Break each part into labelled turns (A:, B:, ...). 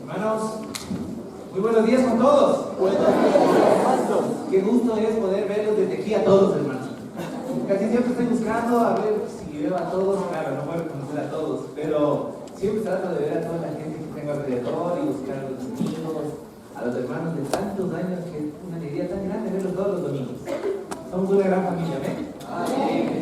A: Hermanos, muy buenos días con todos.
B: Buenos días.
A: Qué gusto es poder verlos desde aquí a todos, hermanos. Casi siempre estoy buscando a ver si veo a todos. Claro, no puedo conocer a todos, pero siempre trato de ver a toda la gente que tengo alrededor y buscar a los amigos, a los hermanos de tantos años, que es una alegría tan grande verlos todos los domingos. Somos una gran familia, ¿ven?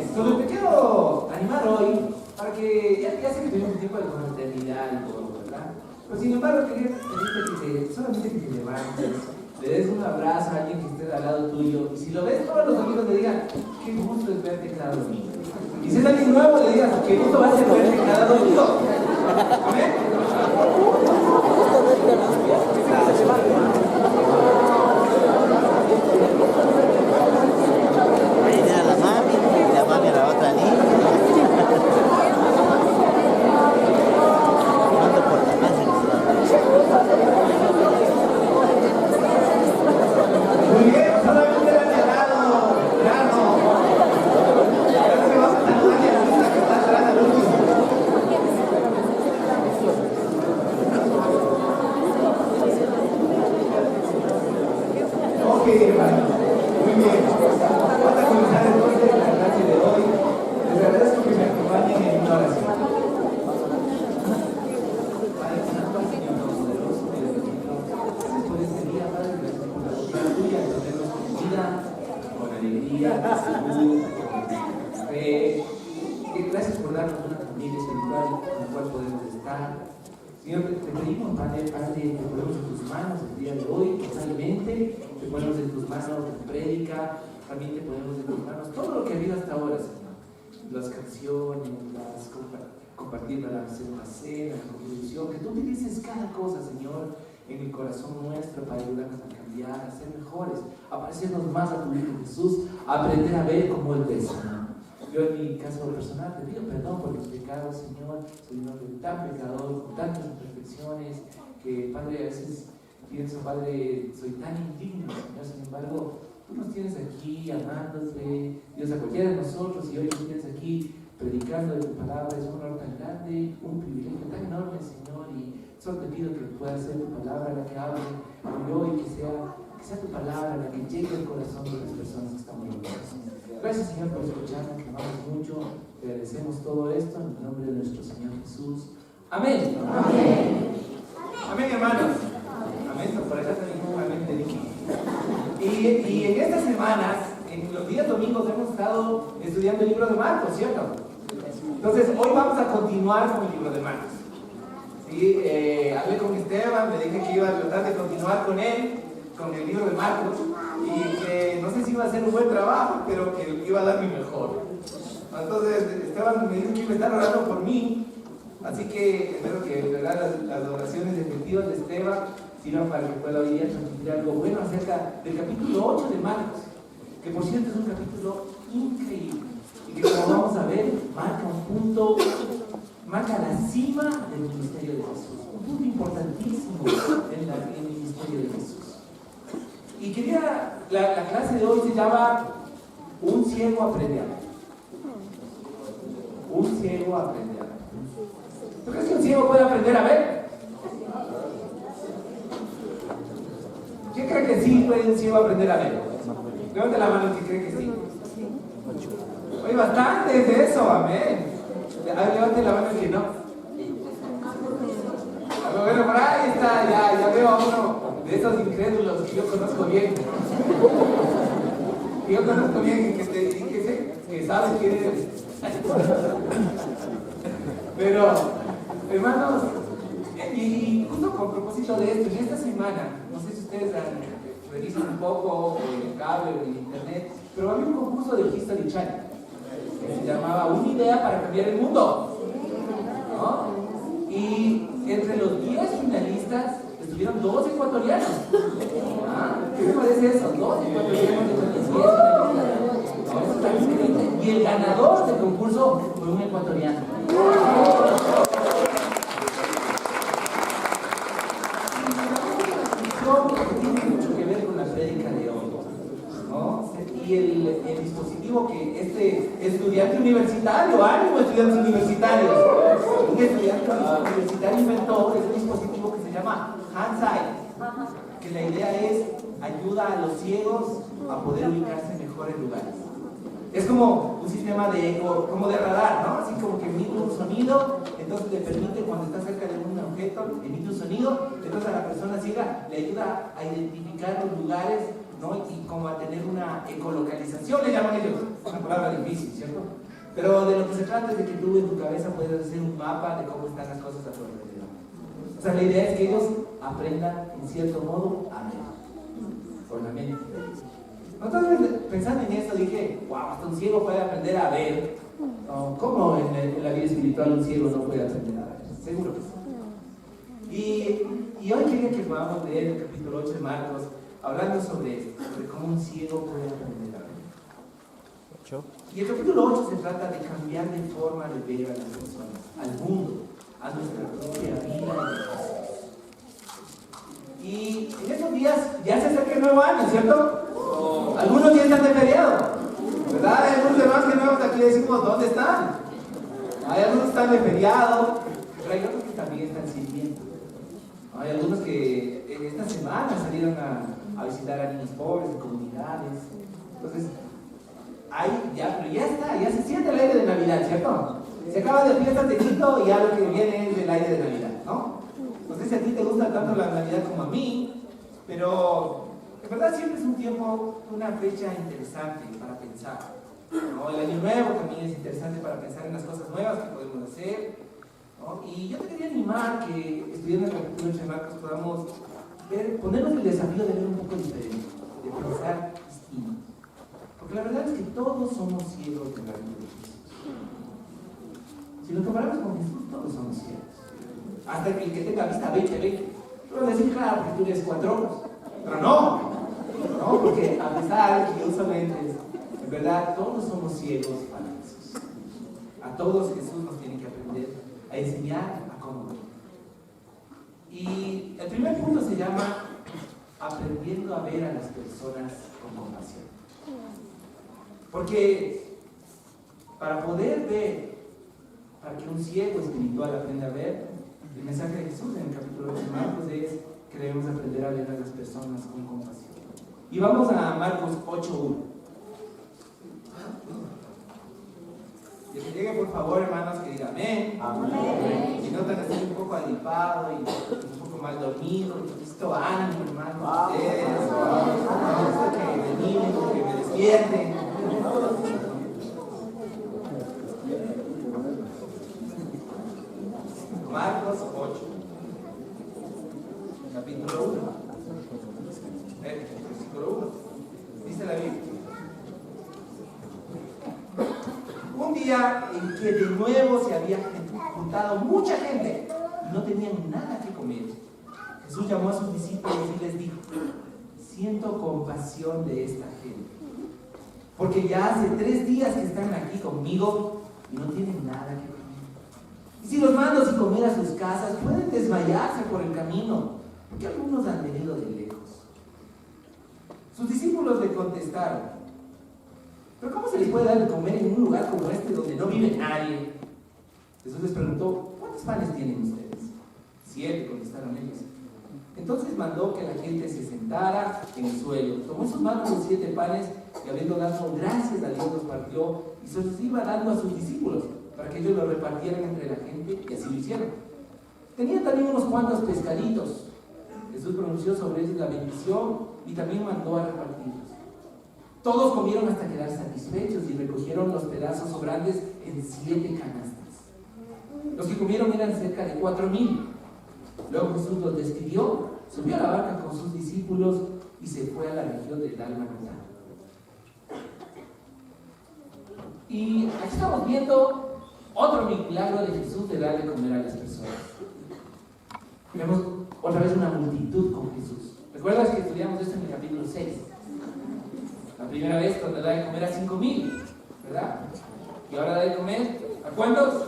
A: Entonces te quiero animar hoy para que, ya sé que tenemos un tiempo de confraternidad y todo, ¿verdad? Pero sin embargo, quería pedirte solamente que te levantes, le des un abrazo a alguien que esté al lado tuyo, y si lo ves, todos los amigos le digan, qué gusto es verte cada domingo. Y si es alguien nuevo, le digas, qué gusto va a ser verte cada domingo. ¿Amén?
B: Ahí viene la mami a la otra niña. ¿Cuánto portamanes?
A: Muy bien, solamente le han llegado, claro. Creo que vamos a saludar a la lista que está atrás al último. Ok, hermano. Muy bien. Vamos a comenzar entonces la clase de hoy. Les agradezco que me acompañen en una oración. Padre Santo, Señor Todopoderoso, Dios bendito, gracias por este día, Padre, gracias por la bondad tuya de tenernos con vida, con alegría, con salud, con fe. Gracias por darnos una familia espiritual con la cual podemos estar. Señor, te pedimos, Padre, te ponemos en tus manos el día de hoy, totalmente, te ponemos en tus manos la prédica, también te ponemos en tus manos todo lo que ha habido hasta ahora, Señor. Las canciones, compartir la cena, la contribución, que tú utilices cada cosa, Señor, en el corazón nuestro para ayudarnos a cambiar, a ser mejores, a parecernos más a tu Hijo Jesús, a aprender a ver como Él ve, Señor. Yo en mi caso personal te pido perdón por mis pecados, Señor. Soy un hombre tan pecador, con tantas imperfecciones, que, Padre, a veces pienso, Padre, soy tan indigno, Señor. Sin embargo, tú nos tienes aquí amándote, Dios, a cualquiera de nosotros, y hoy nos tienes aquí predicando de tu palabra. Es un honor tan grande, un privilegio tan enorme, Señor, y solo te pido que pueda ser tu palabra la que hable hoy, que sea tu palabra la que llegue al corazón de las personas que están viendo. Gracias, Señor, por escucharnos, te amamos mucho, te agradecemos todo esto en el nombre de nuestro Señor Jesús. Amén. Amén. Amén, hermanos. Amén. Por acá también nuevamente dije. Y en estas semanas, en los días domingos, hemos estado estudiando el libro de Marcos, ¿cierto? Entonces, hoy vamos a continuar con el libro de Marcos. ¿Sí? Hablé con Esteban, le dije que iba a tratar de continuar con él, con el libro de Marcos, y que no sé si iba a hacer un buen trabajo, pero que iba a dar mi mejor. Entonces, Esteban me dijo que iba a estar orando por mí, así que espero que, ¿verdad?, las oraciones efectivas de Esteban sirvan para que pueda hoy día transmitir algo bueno acerca del capítulo 8 de Marcos, que por cierto es un capítulo increíble, y que, como vamos a ver, marca un punto, marca la cima del ministerio de Jesús, un punto importantísimo en el ministerio de Jesús. Y quería, la clase de hoy se llama Un ciego aprende a ver. Un ciego aprende a ver. ¿Tú crees que un ciego puede aprender a ver? ¿Quién cree que sí puede un ciego aprender a ver? Levante la mano si cree que sí. Hay bastantes de eso, amén. A ver, levante la mano el que no. Bueno, por ahí está, ya veo a uno de esos incrédulos que yo conozco bien. Que yo conozco bien, que sabes quién eres. Pero, hermanos, y justo por propósito de esto, en esta semana, no sé si ustedes revisan un poco el cable o el internet, pero había un concurso de History Channel que se llamaba Una idea para cambiar el mundo, ¿no? Y entre los 10 finalistas estuvieron 2 ecuatorianos. ¿Qué me parece eso? 2 ecuatorianos entre los 10 finalistas. No, eso está increíble. Y el ganador del concurso fue un ecuatoriano. Tiene mucho que ver con la prédica de hoy, ¿no? Y el dispositivo que este estudiante universitario, ánimo estudiantes universitarios, un estudiante universitario inventó es un dispositivo que se llama Handsight, que la idea es ayuda a los ciegos a poder ubicarse en mejores lugares. Es como un sistema de eco, como de radar, ¿no? Así como que emite un sonido, entonces le permite cuando está cerca de un objeto, emite un sonido, entonces a la persona ciega le ayuda a identificar los lugares, ¿no? Y como a tener una ecolocalización, le llaman ellos. Es una palabra difícil, ¿cierto? Pero de lo que se trata es de que tú en tu cabeza puedes hacer un mapa de cómo están las cosas a tu alrededor. O sea, la idea es que ellos aprendan en cierto modo a ver, por la mente. Entonces, pensando en eso, dije, wow, hasta un ciego puede aprender a ver. ¿No? ¿Cómo en la vida espiritual un ciego no puede aprender a ver? Seguro que sí. Y hoy quería que podamos leer el capítulo 8 de Marcos, hablando sobre esto, sobre cómo un ciego puede aprender a ver. Y el capítulo 8 se trata de cambiar de forma de ver a las personas, al mundo, a nuestra propia vida. Y en estos días ya se acerca el nuevo año, ¿cierto? Algunos ya están de feriado, ¿verdad? Hay algunos demás que no, aquí decimos, ¿dónde están? Hay algunos que están de feriado, pero hay otros que también están sirviendo. Hay algunos que en esta semana salieron a visitar a niños pobres, comunidades. Entonces, pero ya se siente el aire de Navidad, ¿cierto? Se acaba de fiestas de Quito y ya lo que viene es el aire de Navidad, ¿no? No sé si a ti te gusta tanto la Navidad como a mí, pero en verdad siempre es un tiempo, una fecha interesante para pensar, ¿no? El año nuevo también es interesante para pensar en las cosas nuevas que podemos hacer, ¿no? Y yo te quería animar que estudiando el capítulo 8 de Marcos podamos ponernos el desafío de ver un poco diferente, de pensar distinto. Porque la verdad es que todos somos ciegos de la vida de Jesús. Si lo comparamos con Jesús, todos somos ciegos. Hasta que el que tenga vista 20-20. Tú vas a decir, claro, porque tú tienes 4 ojos. Pero no, porque a pesar de que uso lentes, en verdad todos somos ciegos para Jesús. A todos Jesús nos tiene que aprender a enseñar a cómo ver. Y el primer punto se llama aprendiendo a ver a las personas con compasión. Porque para poder ver, para que un ciego espiritual aprenda a ver, el mensaje de Jesús en el capítulo 8 de Marcos es que debemos aprender a ver a las personas con compasión. Y vamos a Marcos 8:1. Y que llegue por favor, hermanos, que digan amén. Amén. Si no te has un poco agripado y un poco mal dormido, necesito ánimo, hermanos. Necesito que me animen, que me despierten. Marcos 8, capítulo 1, versículo 1, dice la Biblia. Un día en que de nuevo se había juntado mucha gente y no tenían nada que comer, Jesús llamó a sus discípulos y les dijo: siento compasión de esta gente, porque ya hace 3 días que están aquí conmigo y no tienen nada que comer. Y si los mando sin comer a sus casas, pueden desmayarse por el camino, porque algunos han venido de lejos. Sus discípulos le contestaron: ¿pero cómo se les puede dar de comer en un lugar como este donde no vive nadie? Jesús les preguntó: ¿cuántos panes tienen ustedes? 7, contestaron ellos. Entonces mandó que la gente se sentara en el suelo. Tomó en sus manos los 7 panes y, habiendo dado gracias a Dios, los partió y se los iba dando a sus discípulos para que ellos lo repartieran entre la gente, y así lo hicieron. Tenía también unos cuantos pescaditos. Jesús pronunció sobre ellos la bendición y también mandó a repartirlos. Todos comieron hasta quedar satisfechos y recogieron los pedazos sobrantes en 7 canastas. Los que comieron eran cerca de 4,000. Luego Jesús los despidió, subió a la barca con sus discípulos y se fue a la región de Dalmanuta. Y aquí estamos viendo otro milagro de Jesús de dar de comer a las personas. Vemos otra vez una multitud con Jesús. ¿Recuerdas que estudiamos esto en el capítulo 6? La primera vez cuando da de comer a 5,000, ¿verdad? Y ahora da de comer ¿a cuántos?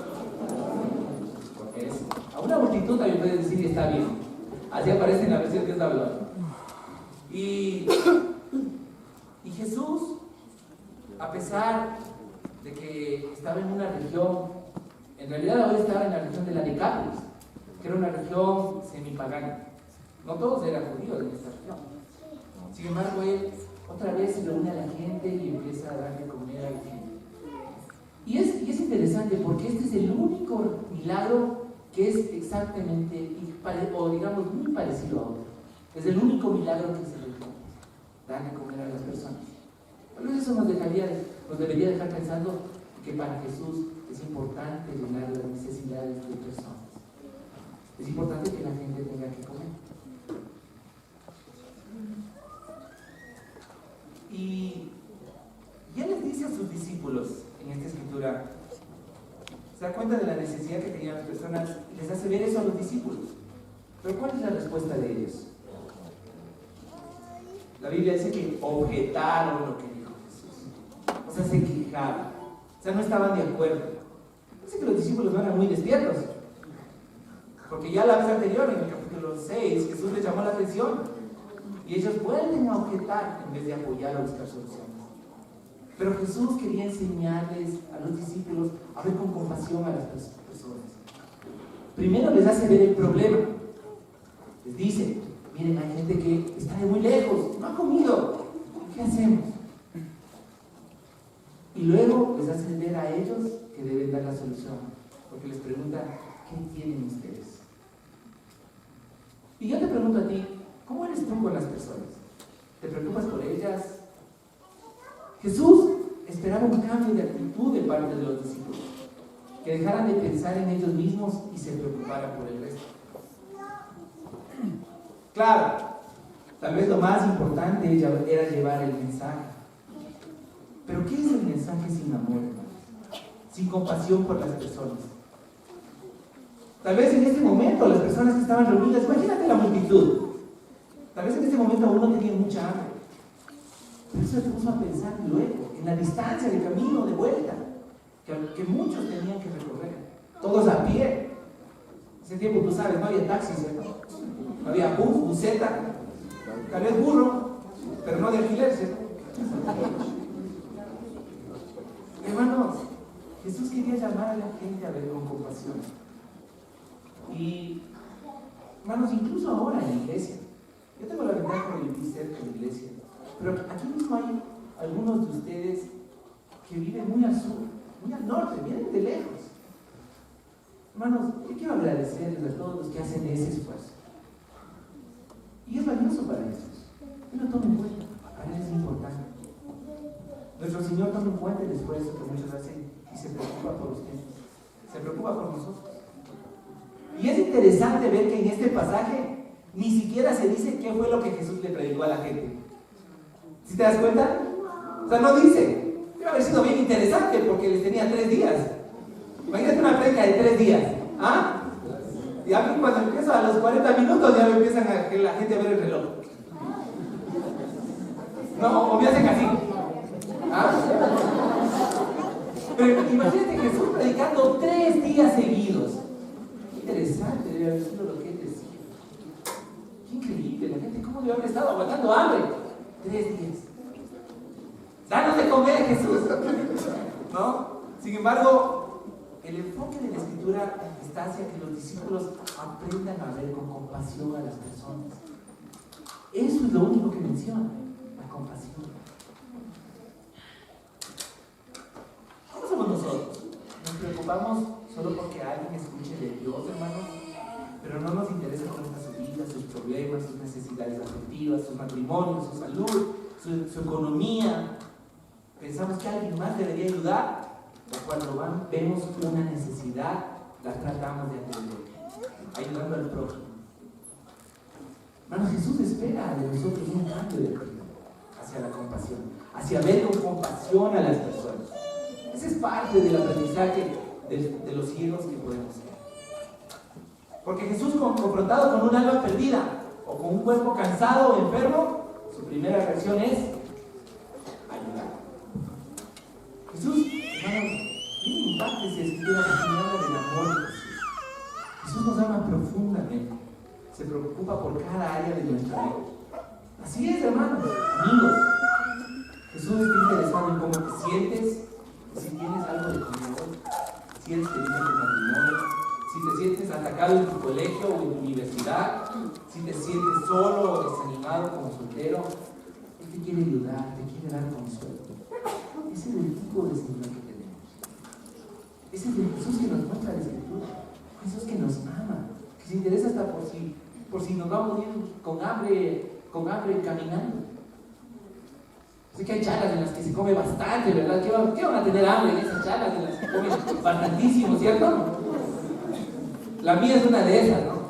A: Porque a una multitud también puedes decir que está bien. Así aparece en la versión que está hablando. Y Jesús, a pesar de que estaba en una región, en realidad ahora estaba en la región de la Decápolis, que era una región semipagana. No todos eran judíos en esta región. Sin embargo, él otra vez se reúne a la gente y empieza a darle comer a la gente. Y es interesante porque este es el único milagro que es exactamente, o digamos, muy parecido a otro. Es el único milagro que se le darle comer a las personas. Tal vez eso nos debería dejar pensando que para Jesús es importante llenar las necesidades de personas. Es importante que la gente tenga que comer. Y ya les dice a sus discípulos en esta escritura, se da cuenta de la necesidad que tenían las personas y les hace ver eso a los discípulos. Pero ¿cuál es la respuesta de ellos? La Biblia dice que objetaron lo que dijo Jesús. O sea, se quejaron. O sea, no estaban de acuerdo. Parece que los discípulos no eran muy despiertos. Porque ya la vez anterior, en el capítulo 6, Jesús les llamó la atención. Y ellos vuelven a objetar en vez de apoyar o buscar soluciones. Pero Jesús quería enseñarles a los discípulos a ver con compasión a las personas. Primero les hace ver el problema. Les dice, miren, hay gente que está de muy lejos, no ha comido. ¿Qué hacemos? Y luego les hace ver a ellos que deben dar la solución. Porque les pregunta, ¿qué tienen ustedes? Y yo te pregunto a ti, ¿cómo eres tú con las personas? ¿Te preocupas por ellas? Jesús esperaba un cambio de actitud de parte de los discípulos, que dejaran de pensar en ellos mismos y se preocuparan por el resto. Claro, tal vez lo más importante era llevar el mensaje. Pero ¿qué es el mensaje sin amor, hermanos? Sin compasión por las personas. Tal vez en este momento las personas que estaban reunidas, imagínate la multitud. Tal vez en este momento uno tenía mucha hambre. Pero eso se puso a pensar luego, en la distancia de camino de vuelta, que muchos tenían que recorrer, todos a pie. Ese tiempo, tú sabes, no había taxis, ¿cierto? No había bus, buseta, tal vez burro, pero no de alquiler, ¿cierto? Hermanos, Jesús quería llamar a la gente a ver con compasión. Y, hermanos, incluso ahora en la iglesia, yo tengo la ventaja de vivir cerca de la iglesia, pero aquí mismo hay algunos de ustedes que viven muy al sur, muy al norte, vienen de lejos. Hermanos, yo quiero agradecerles a todos los que hacen ese esfuerzo. Y es valioso para ellos. Y lo tomen en cuenta, para ellos es importante. Nuestro Señor toma en cuenta el esfuerzo que muchos hacen y se preocupa por ustedes, se preocupa por nosotros. Y es interesante ver que en este pasaje ni siquiera se dice qué fue lo que Jesús le predicó a la gente. ¿Sí te das cuenta? O sea, no dice. Debe haber sido bien interesante porque les tenía 3 días. Imagínate una predica de 3 días. ¿Ah? Y a mí cuando empiezo a los 40 minutos ya me empiezan a que la gente a ver el reloj. No, o me hacen así. ¿Ah? Pero imagínate Jesús predicando 3 días seguidos. Qué interesante debe haber sido lo que él decía. Qué increíble, la gente cómo debe haber estado aguantando hambre. 3 días. Danos de comer, Jesús. ¿No? Sin embargo, el enfoque de la escritura está hacia que los discípulos aprendan a ver con compasión a las personas. Eso es lo único que menciona, la compasión. ¿Cómo somos nosotros? Nos preocupamos solo porque alguien escuche de Dios, hermanos, pero no nos interesan nuestras vidas, sus problemas, sus necesidades afectivas, sus matrimonios, su salud, su economía. Pensamos que alguien más debería ayudar, o cuando vemos una necesidad, la tratamos de atender, ayudando al prójimo. Hermanos, Jesús espera de nosotros un cambio de actitud hacia la compasión, hacia ver con compasión a las personas. Ese es parte del aprendizaje de los ciegos que podemos ser. Porque Jesús, confrontado con un alma perdida o con un cuerpo cansado o enfermo, su primera reacción es ayudar. Jesús, hermanos, no me impacta si escribiera la palabra del amor de Jesús. Jesús nos ama profundamente, se preocupa por cada área de nuestra vida. Así es, hermanos, amigos. Jesús está interesado en cómo te sientes, si tienes algo de comedor, si eres feliz en tu matrimonio, si te sientes atacado en tu colegio o en tu universidad, si te sientes solo o desanimado como soltero, Él te quiere ayudar, te quiere dar consuelo. Ese es el tipo de Señor que tenemos. Ese es el Jesús que nos muestra la Escritura. Jesús que nos ama, que se interesa hasta por si nos vamos a ir con hambre caminando. Sé que hay charlas en las que se come bastante, ¿verdad? ¿Qué van a tener hambre en esas charlas en las que comen bastantísimo, cierto? La mía es una de esas, ¿no?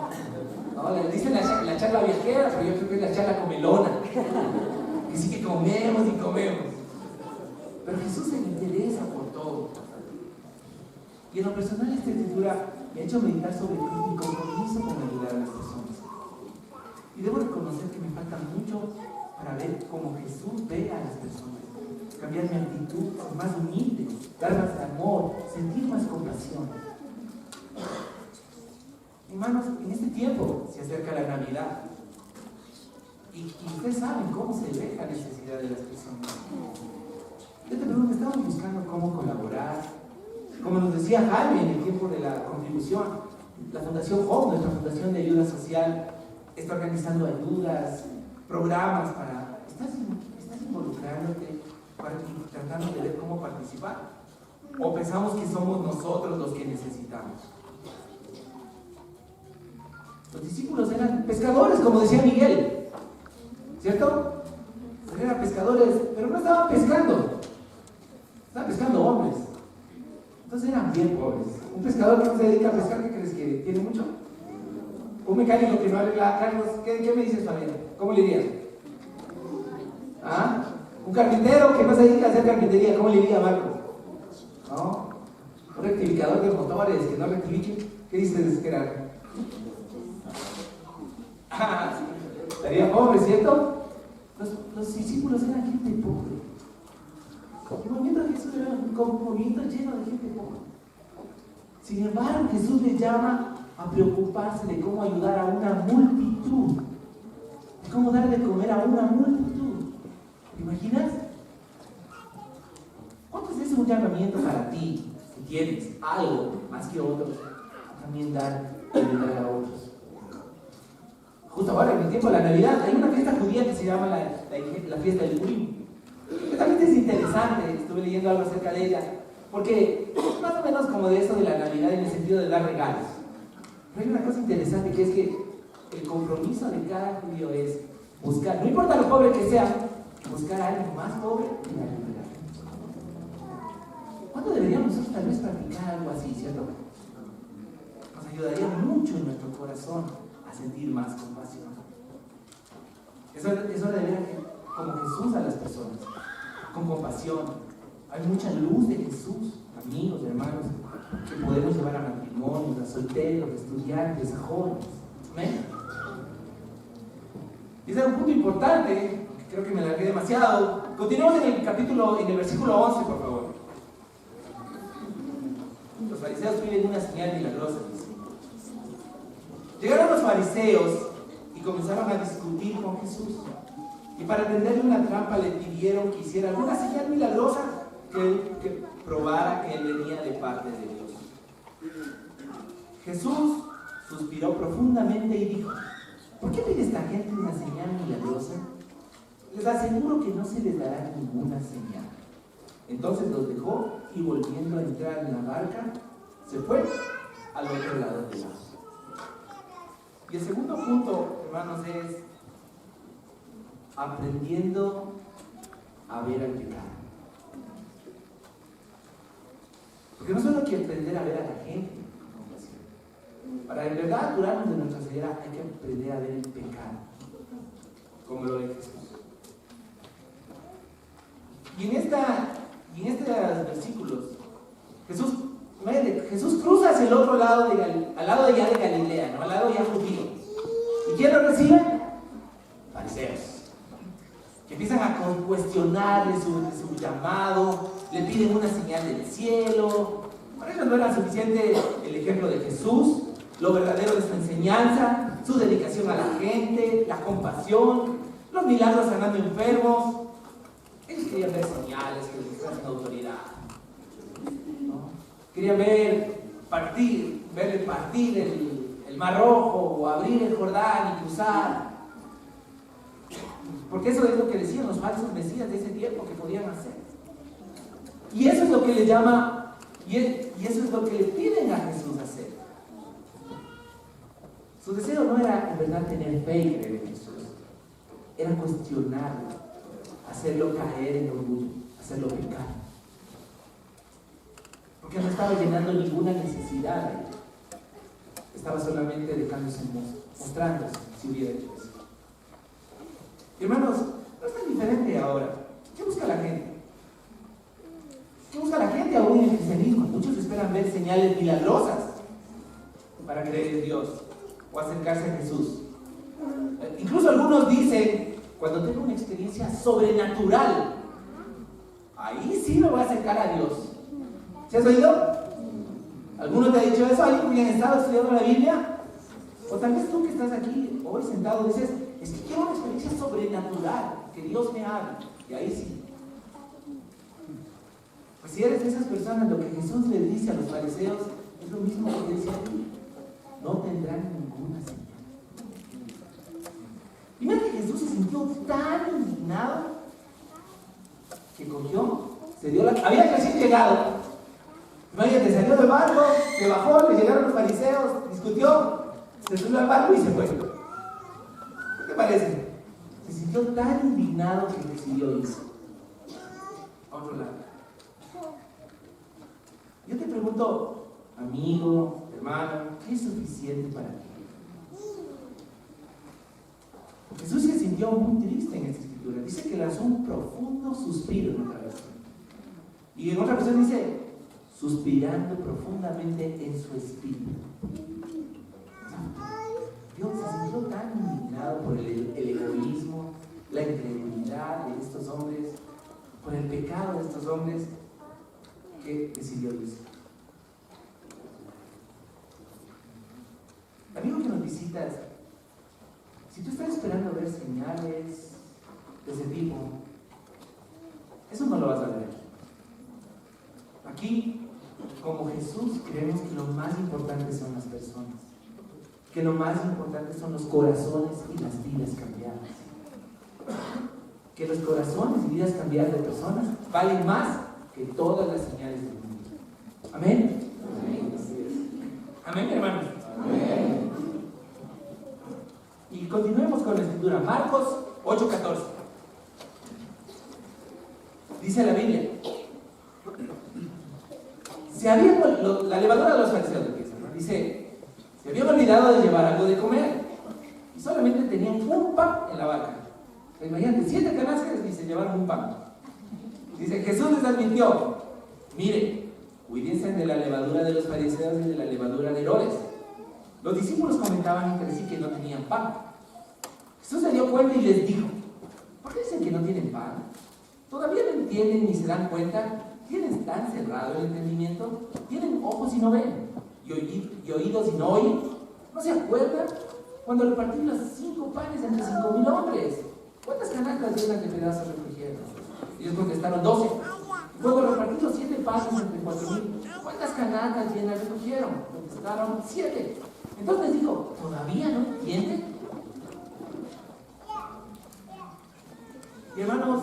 A: Le dicen la charla viajera, pero yo creo que es la charla comelona. Y sí que comemos y comemos. Pero Jesús se interesa por todo. Y en lo personal esta escritura me ha hecho meditar sobre mi compromiso con ayudar a las personas. Y debo reconocer que me falta mucho para ver cómo Jesús ve a las personas. Cambiar mi actitud, ser más humilde, dar más amor, sentir más compasión. Hermanos, en este tiempo se acerca la Navidad. Y ustedes saben cómo se ve la necesidad de las personas. Yo te pregunto, estamos buscando cómo colaborar. Como nos decía Jaime en el tiempo de la contribución, la Fundación Home, nuestra Fundación de Ayuda Social, está organizando ayudas, programas para... ¿Estás involucrándote tratando de ver cómo participar? ¿O pensamos que somos nosotros los que necesitamos? Los discípulos eran pescadores, como decía Miguel, ¿cierto? Eran pescadores, pero no estaban pescando, estaban pescando hombres. Entonces eran bien pobres. Un pescador que no se dedica a pescar, ¿qué crees que tiene mucho? Un mecánico que no arregla carros, ¿qué me dices, Fabián? ¿Cómo le dirías? ¿Ah? Un carpintero que no se dedica a hacer carpintería, ¿cómo le diría, Marcos? ¿No? Un rectificador de motores que no rectifique, ¿qué dices que era? Estaría pobre, ¿cierto? Los discípulos eran gente pobre. El movimiento de Jesús era un movimiento lleno de gente pobre. Sin embargo, Jesús les llama a preocuparse de cómo ayudar a una multitud, de cómo darle de comer a una multitud. ¿Te imaginas? ¿Cuánto es un llamamiento para ti, si tienes algo más que otros, también dar y ayudar a otros? Justo ahora, en el tiempo de la Navidad, hay una fiesta judía que se llama la fiesta del Purim. Esta fiesta es interesante, estuve leyendo algo acerca de ella, porque es más o menos como de eso de la Navidad en el sentido de dar regalos. Pero hay una cosa interesante que es que el compromiso de cada judío es buscar, no importa lo pobre que sea, buscar a alguien más pobre y ayudar. ¿Cuándo deberíamos nosotros tal vez practicar algo así, cierto? Nos ayudaría mucho en nuestro corazón a sentir más compasión. Eso de ver como Jesús a las personas, con compasión. Hay mucha luz de Jesús, amigos, hermanos, que podemos llevar a matrimonios, a solteros, a estudiantes, a jóvenes. ¿Amén? Y ese es un punto importante, creo que me alargué demasiado. Continuamos en el versículo 11, por favor. Los fariseos piden una señal milagrosa. Llegaron los fariseos y comenzaron a discutir con Jesús. Y para tenderle una trampa le pidieron que hiciera alguna señal milagrosa que probara que él venía de parte de Dios. Jesús suspiró profundamente y dijo: ¿por qué pide esta gente una señal milagrosa? Les aseguro que no se les dará ninguna señal. Entonces los dejó y volviendo a entrar en la barca, se fue al otro lado del lago. Y el segundo punto, hermanos, es aprendiendo a ver al pecado. Porque no solo hay que aprender a ver a la gente con compasión. Para en verdad curarnos de nuestra ceguera hay que aprender a ver el pecado, como lo ve Jesús. Y en estos versículos, Jesús cruza hacia el otro lado, al lado ya de Galilea, ¿no? Al lado ya judío. ¿Y quién lo recibe? Fariseos. Que empiezan a cuestionarle su llamado, le piden una señal del cielo. Para ellos no era suficiente el ejemplo de Jesús, lo verdadero de su enseñanza, su dedicación a la gente, la compasión, los milagros sanando enfermos. Ellos querían ver señales que les mostrasen autoridad, ¿no? Querían verle partir el Mar Rojo o abrir el Jordán y cruzar. Porque eso es lo que decían los falsos mesías de ese tiempo que podían hacer. Y eso es lo que le llama, y eso es lo que le piden a Jesús hacer. Su deseo no era en verdad tener fe y creer en Jesús, era cuestionarlo, hacerlo caer en orgullo, hacerlo pecar. Porque no estaba llenando ninguna necesidad ahí. Estaba solamente dejándose mostrándose si hubiera hecho eso. Y hermanos, no es tan diferente ahora. ¿Qué busca la gente? ¿Qué busca la gente aún en el cristianismo? Muchos esperan ver señales milagrosas para creer en Dios o acercarse a Jesús. Incluso algunos dicen, cuando tengo una experiencia sobrenatural, ahí sí me voy a acercar a Dios. ¿Se has oído? ¿Alguno te ha dicho eso? ¿Alguien que ha estado estudiando la Biblia? O tal vez tú que estás aquí hoy sentado dices, es que quiero una experiencia sobrenatural, que Dios me hable. Y ahí sí. Pues si eres de esas personas, lo que Jesús le dice a los fariseos es lo mismo que dice a ti. No tendrán ninguna señal. Y mira que Jesús se sintió tan indignado que cogió, se dio había recién llegado. Imagínate, salió del barco, se bajó, le llegaron los fariseos, discutió, se subió al barco y se fue. ¿Qué te parece? Se sintió tan indignado que decidió irse a otro lado. Yo te pregunto, amigo, hermano, ¿qué es suficiente para ti? Jesús se sintió muy triste en esta escritura. Dice que lanzó un profundo suspiro en otra versión. Y en otra versión dice, suspirando profundamente en su espíritu. Dios se sintió tan indignado por el egoísmo, la incredulidad de estos hombres, por el pecado de estos hombres, que decidió irse. Amigo que nos visitas, si tú estás esperando ver señales de ese tipo, eso no lo vas a ver. Aquí, como Jesús, creemos que lo más importante son las personas, que lo más importante son los corazones y las vidas cambiadas. Que los corazones y vidas cambiadas de personas valen más que todas las señales del mundo. Amén. Amén, hermanos. Amén. Y continuemos con la escritura. Marcos 8:14. Dice la Biblia. La levadura de los fariseos empieza, ¿no? Dice, se habían olvidado de llevar algo de comer y solamente tenían un pan en la barca. Imagínate, 7 canastas y se llevaron un pan. Dice, Jesús les advirtió, mire, cuídense de la levadura de los fariseos y de la levadura de Herodes. Los discípulos comentaban entre sí que no tenían pan. Jesús se dio cuenta y les dijo, ¿por qué dicen que no tienen pan? ¿Todavía no entienden ni se dan cuenta? ¿Tienen tan cerrado el entendimiento? ¿Tienen ojos y no ven? ¿Y oídos y no oyen? ¿No se acuerdan cuando repartí los 5 panes entre 5,000 hombres? ¿Cuántas canastas llenas de pedazos recogieron? Ellos contestaron 12. Luego repartí los 7 panes entre 4,000. ¿Cuántas canastas llenas recogieron? Contestaron 7. Entonces les dijo, ¿todavía no entienden? Y hermanos,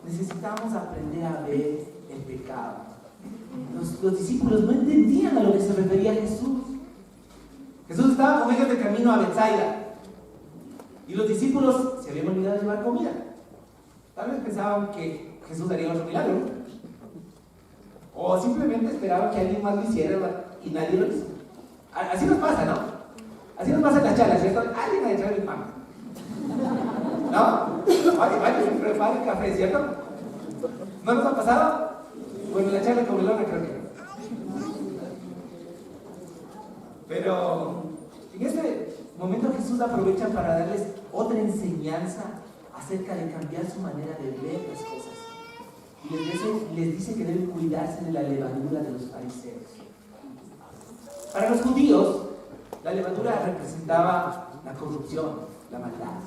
A: necesitamos aprender a ver el pecado. Los discípulos no entendían a lo que se refería Jesús. Jesús estaba con ellos de camino a Betsaida y los discípulos se habían olvidado de llevar comida. Tal vez pensaban que Jesús haría otro milagro, o simplemente esperaban que alguien más lo hiciera y nadie lo hizo. Así nos pasa, ¿no? Así nos pasa en la charla, ¿cierto? Alguien ha de traer el pan, ¿no? Alguien prepara el café, ¿cierto? ¿No nos ha pasado? Bueno, en la charla con Melona creo que no. Pero en este momento Jesús aprovecha para darles otra enseñanza acerca de cambiar su manera de ver las cosas. Y les dice que deben cuidarse de la levadura de los fariseos. Para los judíos, la levadura representaba la corrupción, la maldad.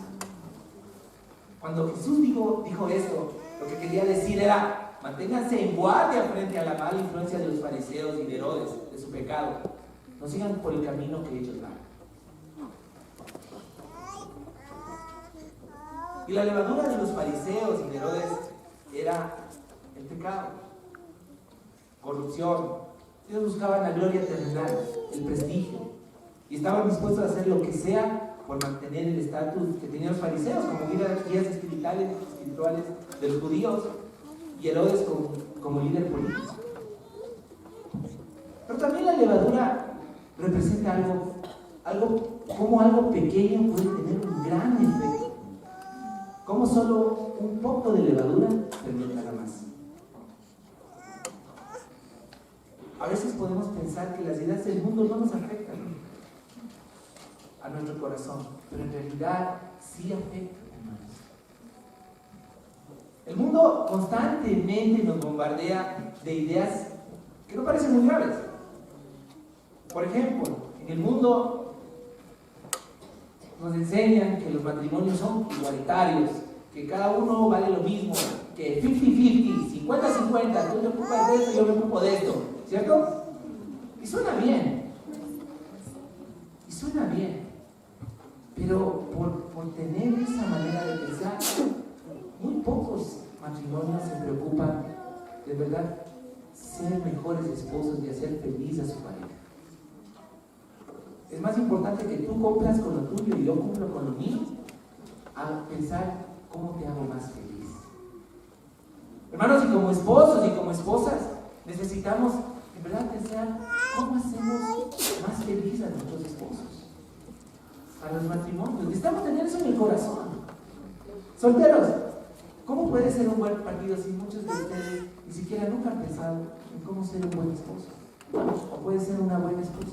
A: Cuando Jesús dijo esto, lo que quería decir era, manténganse en guardia frente a la mala influencia de los fariseos y de Herodes, de su pecado. No sigan por el camino que ellos van. Y la levadura de los fariseos y de Herodes era el pecado, corrupción. Ellos buscaban la gloria terrenal, el prestigio, y estaban dispuestos a hacer lo que sea por mantener el estatus que tenían los fariseos como guías espirituales de los judíos, y Herodes como líder político. Pero también la levadura representa como algo pequeño puede tener un gran efecto. Como solo un poco de levadura fermentará más. A veces podemos pensar que las ideas del mundo no nos afectan a nuestro corazón, pero en realidad sí afectan, hermanos. El mundo constantemente nos bombardea de ideas que no parecen muy graves. Por ejemplo, en el mundo nos enseñan que los matrimonios son igualitarios, que cada uno vale lo mismo, que 50-50, 50-50, tú te ocupas de esto, yo me ocupo de esto, ¿cierto? Y suena bien, pero por tener esa manera de pensar, muy pocos matrimonios se preocupan de verdad ser mejores esposos y hacer feliz a su pareja. Es más importante que tú cumplas con lo tuyo y yo cumplo con lo mío, a pensar cómo te hago más feliz. Hermanos, y como esposos y como esposas, necesitamos en verdad pensar cómo hacemos más feliz a nuestros esposos, a los matrimonios. Necesitamos tener eso en el corazón. Solteros, ¿cómo puede ser un buen partido si muchos de ustedes ni siquiera nunca han pensado en cómo ser un buen esposo? O puede ser una buena esposa.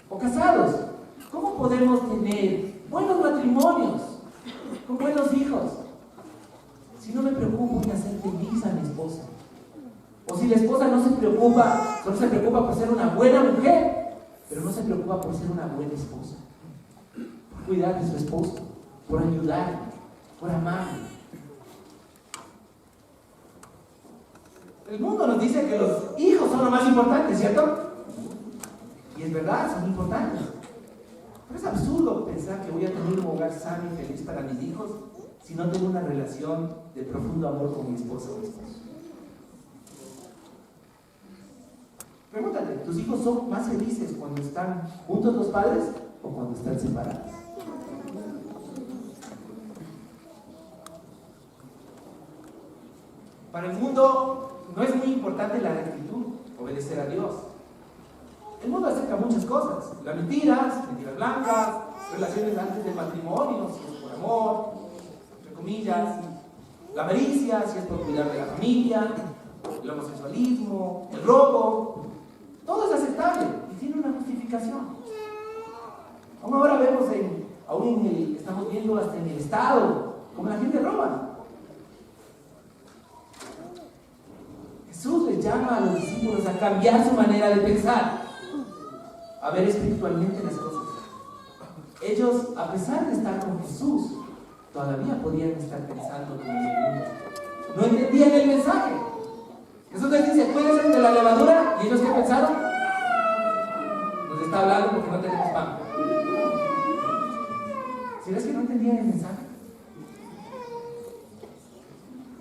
A: O casados, ¿cómo podemos tener buenos matrimonios con buenos hijos si no me preocupo en hacer feliz a mi esposa? O si la esposa no se preocupa, solo se preocupa por ser una buena mujer, pero no se preocupa por ser una buena esposa, por cuidar de su esposo, por ayudarle, por amarle. El mundo nos dice que los hijos son lo más importante, ¿cierto? Y es verdad, son importantes. Pero es absurdo pensar que voy a tener un hogar sano y feliz para mis hijos si no tengo una relación de profundo amor con mi esposa o mi esposo. Pregúntate, ¿tus hijos son más felices cuando están juntos los padres o cuando están separados? Para el mundo no es muy importante la rectitud, obedecer a Dios. El mundo acerca muchas cosas: las mentiras blancas, relaciones antes del matrimonio, si es por amor, entre comillas, la avaricia, si es por cuidar de la familia, el homosexualismo, el robo. Todo es aceptable y tiene una justificación. Aún ahora vemos, estamos viendo hasta en el Estado, como la gente roba. Jesús les llama a los discípulos a cambiar su manera de pensar, a ver espiritualmente las cosas. Ellos, a pesar de estar con Jesús, todavía podían estar pensando como el mundo. No entendían el mensaje. Jesús les dice: cuídense de la levadura. ¿Y ellos qué pensaron? Nos está hablando porque no tenemos pan. ¿Sí ves que no entendían el mensaje?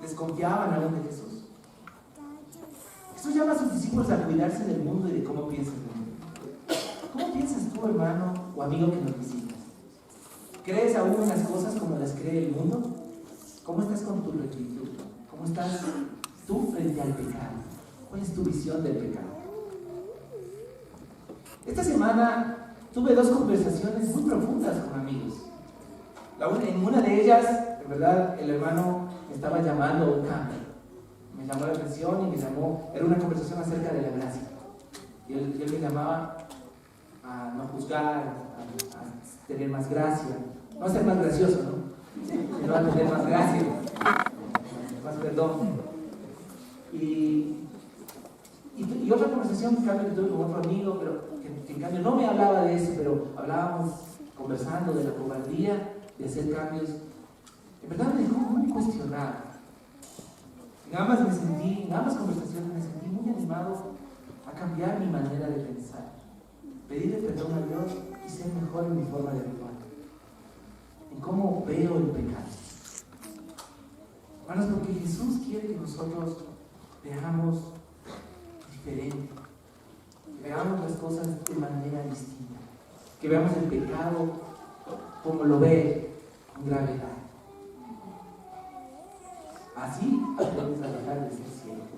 A: Desconfiaban aún de Jesús. Jesús llama a sus discípulos a cuidarse del mundo y de cómo piensan del mundo. ¿Cómo piensas tú, hermano o amigo que nos visitas? ¿Crees aún en las cosas como las cree el mundo? ¿Cómo estás con tu rectitud? ¿Cómo estás tú frente al pecado? ¿Cuál es tu visión del pecado? Esta semana tuve 2 conversaciones muy profundas con amigos. En una de ellas, en verdad, el hermano me estaba llamando a un cambio. Me llamó la atención y era una conversación acerca de la gracia. Y él me llamaba a no juzgar, a tener más gracia, no a ser más gracioso, ¿no? Sino a tener más gracia, más perdón. Y otra conversación en cambio que tuve con otro amigo, pero que en cambio no me hablaba de eso, pero hablábamos, conversando de la cobardía de hacer cambios. En verdad me dejó muy cuestionado. En ambas conversaciones me sentí muy animado a cambiar mi manera de pensar, pedirle perdón a Dios y ser mejor en mi forma de actuar. en cómo veo el pecado. Hermanos, porque Jesús quiere que nosotros veamos diferente, que veamos las cosas de manera distinta, que veamos el pecado como lo ve con gravedad. Así podemos dejar de ser ciegos.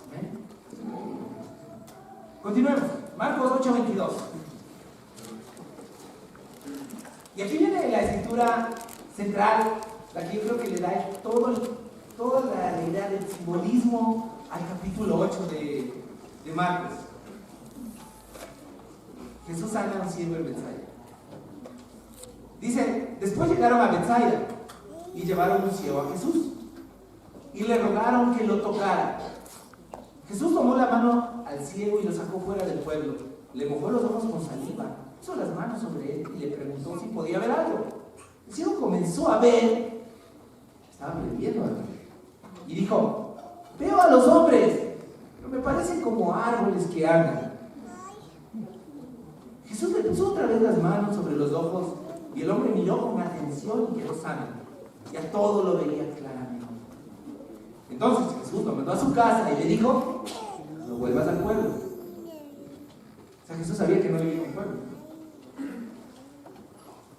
A: ¿Amén? Continuemos. Marcos 8:22. Y aquí viene la escritura central, la que yo creo que le da toda la idea del simbolismo al capítulo 8 de Marcos. Jesús sana a un ciego en Betsaida. Dice, después llegaron a Betsaida y llevaron un ciego a Jesús y le rogaron que lo tocara. Jesús tomó la mano al ciego y lo sacó fuera del pueblo. Le mojó los ojos con saliva, puso las manos sobre él y le preguntó si podía ver algo. El ciego comenzó a ver, estaba aprendiendo a ver, y dijo, veo a los hombres, pero me parecen como árboles que andan. Jesús le puso otra vez las manos sobre los ojos y el hombre miró con atención y quedó sano. Ya todo lo veía claramente. Entonces Jesús lo mandó a su casa y le dijo, no vuelvas al pueblo. O sea, Jesús sabía que no vivía en el pueblo.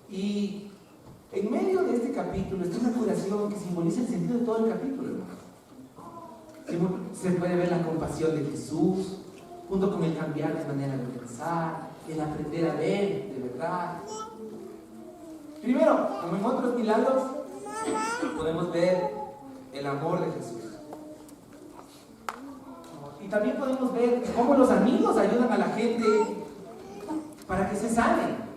A: Y en medio de este capítulo está una curación que simboliza el sentido de todo el capítulo, hermano. Se puede ver la compasión de Jesús, junto con el cambiar de manera de pensar, el aprender a ver de verdad. Primero, como en otros milagros, podemos ver el amor de Jesús. Y también podemos ver cómo los amigos ayudan a la gente para que se sane.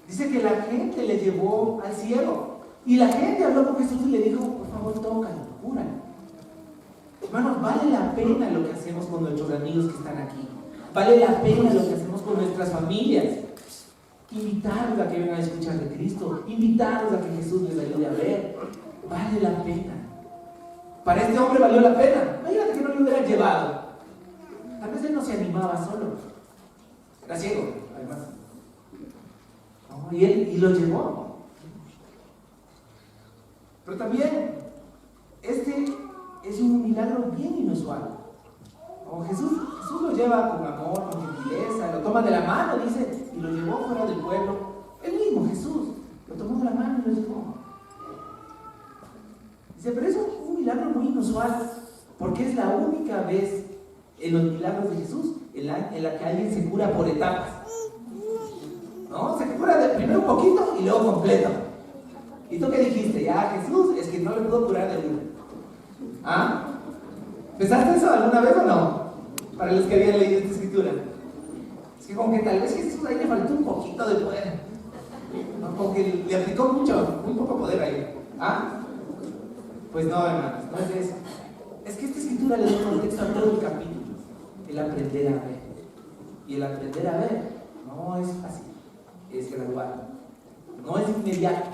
A: Dice que la gente le llevó al ciego y la gente habló con Jesús y le dijo, por favor, tócalo, cúralo. Hermanos, vale la pena lo que hacemos con nuestros amigos que están aquí. Vale la pena lo que hacemos con nuestras familias. Invitarlos a que vengan a escuchar de Cristo, invitarlos a que Jesús les ayude a ver. Vale la pena. Para este hombre valió la pena. Imagínate que no lo hubieran llevado. Tal vez él no se animaba solo. Era ciego, además. No, y lo llevó. Pero también, este es un milagro bien inusual. Como Jesús lo lleva con amor, con gentileza, lo toma de la mano, dice, y lo llevó fuera del pueblo. Él mismo, Jesús, lo tomó de la mano y lo llevó. Dice, pero es un milagro muy inusual, porque es la única vez en los milagros de Jesús en la que alguien se cura por etapas. ¿No? Se cura de primero un poquito y luego completo. ¿Y tú qué dijiste? Ya, Jesús, es que no le puedo curar de una. ¿Ah? ¿Pensaste eso alguna vez o no? Para los que habían leído esta escritura. Es que como que tal vez Jesús ahí le faltó un poquito de poder. ¿No? Como que le aplicó muy poco poder ahí. ¿Ah? Pues no, hermanos, no es eso. Es que esta escritura le da un contexto a todo el capítulo. El aprender a ver. Y el aprender a ver no es fácil, es gradual. No es inmediato.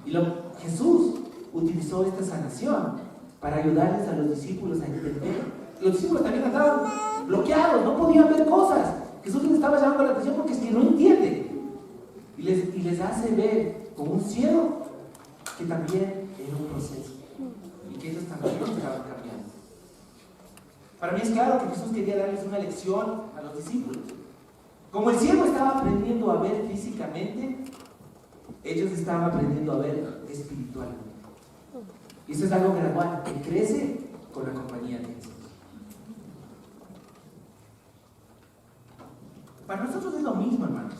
A: Y Jesús utilizó esta sanación para ayudarles a los discípulos a entender. Los discípulos también estaban bloqueados, no podían ver cosas. Jesús les estaba llamando la atención porque es que no entienden. Y les hace ver con un ciego que también era un proceso y que ellos también estaban cambiando. Para mí es claro que Jesús quería darles una lección a los discípulos. Como el ciego estaba aprendiendo a ver físicamente, ellos estaban aprendiendo a ver espiritualmente. Y eso es algo gradual, que crece con la compañía de Jesús. Para nosotros es lo mismo, hermanos.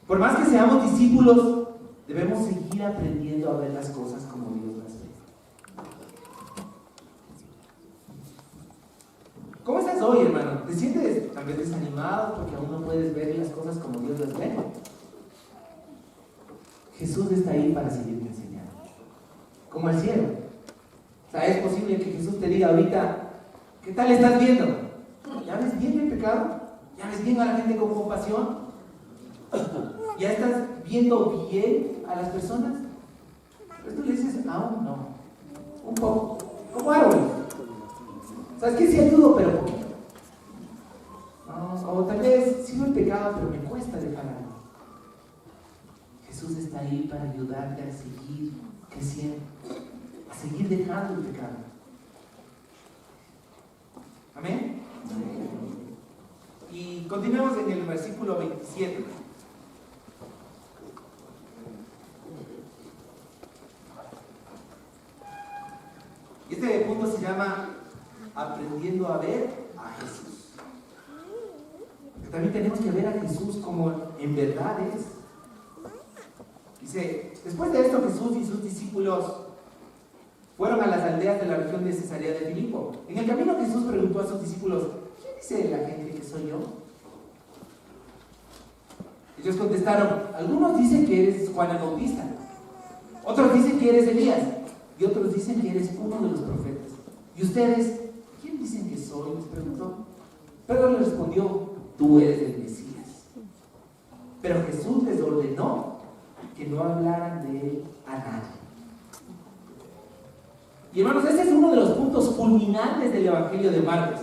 A: Por más que seamos discípulos, debemos seguir aprendiendo a ver las cosas como Dios las ve. ¿Cómo estás hoy, hermano? ¿Te sientes tal vez desanimado porque aún no puedes ver las cosas como Dios las ve? Jesús está ahí para seguirte enseñando. Como al cielo. O sea, es posible que Jesús te diga ahorita, ¿qué tal estás viendo? ¿Ya ves bien el pecado? ¿Ya ves bien a la gente con compasión? ¿Ya estás viendo bien a las personas? Pero tú le dices, aún no. Un poco. Como árboles. ¿Sabes qué? Sí ayudo, pero poquito. No, o tal vez sigo el pecado, pero me cuesta dejar algo. Jesús Jesús está ahí para ayudarte a seguir creciendo, a seguir dejando el pecado. Amén. Y continuemos en el versículo 27. Este punto se llama aprendiendo a ver a Jesús. Porque también tenemos que ver a Jesús como en verdad es. Dice, después de esto Jesús y sus discípulos fueron a las aldeas de la región de Cesarea de Filipo. En el camino Jesús preguntó a sus discípulos, ¿quién dice la gente que soy yo? Ellos contestaron, algunos dicen que eres Juan el Bautista, otros dicen que eres Elías, y otros dicen que eres uno de los profetas. ¿Y ustedes, quién dicen que soy?, les preguntó. Pedro le respondió, tú eres el Mesías. Pero Jesús les ordenó que no hablaran de él a nadie. Y hermanos, ese es uno de los puntos culminantes del Evangelio de Marcos,